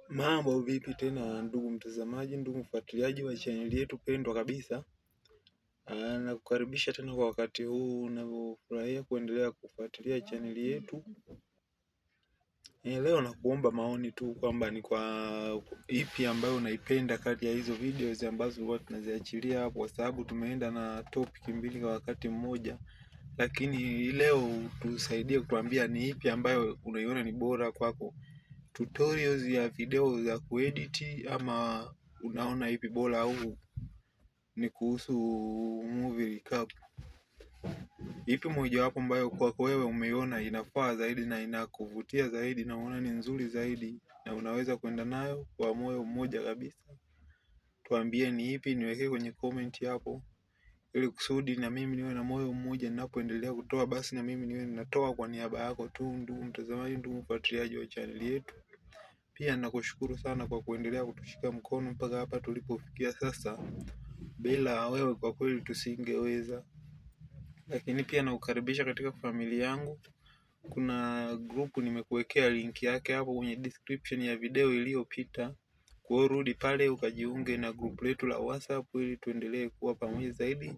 Mambo vipi tena ndugu mtazamaji, ndugu mfuatiliaji wa chaneli yetu pendwa kabisa. Nakukaribisha tena kwa wakati huu unavyofurahia kuendelea kufuatilia chaneli yetu. Leo nakuomba maoni tu kwamba ni kwa ipi ambayo unaipenda kati ya hizo videos ambazo huwa tunaziachilia hapo, kwa sababu tumeenda na topic mbili kwa wakati mmoja. Lakini leo tusaidie kutuambia ni ipi ambayo unaiona ni bora kwako, tutorials ya video za kuedit ama unaona ipi bora, au ni kuhusu movie recap. Ipi moja wapo ambayo kwako wewe umeiona inafaa zaidi na inakuvutia zaidi na unaona ni nzuri zaidi na unaweza kwenda nayo kwa moyo mmoja kabisa? Tuambie ni ipi, niwekee kwenye comment hapo, ili kusudi na mimi niwe na moyo mmoja ninapoendelea kutoa, basi na mimi niwe ninatoa kwa niaba yako tu, ndugu mtazamaji, ndugu mfuatiliaji wa channel yetu. Pia nakushukuru sana kwa kuendelea kutushika mkono mpaka hapa tulipofikia sasa. Bila wewe kwa kweli tusingeweza. Lakini pia nakukaribisha katika familia yangu. Kuna group nimekuwekea link yake hapo kwenye description ya video iliyopita. Kwa hiyo rudi pale ukajiunge na group letu la WhatsApp ili tuendelee kuwa pamoja zaidi.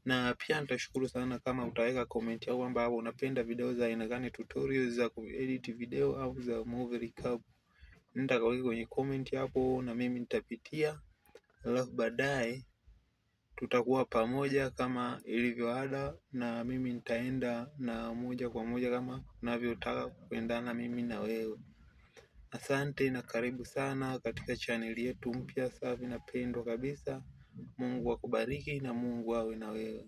Na pia nitashukuru sana kama utaweka comment yako kwamba unapenda video za aina gani, tutorials za kuedit video au za movie recap. Nenda kaweke kwenye comment hapo na mimi nitapitia, alafu baadaye tutakuwa pamoja kama ilivyo ada, na mimi nitaenda na moja kwa moja kama unavyotaka kuendana mimi na wewe. Asante na karibu sana katika chaneli yetu mpya safi na pendwa kabisa. Mungu akubariki na Mungu awe na wewe.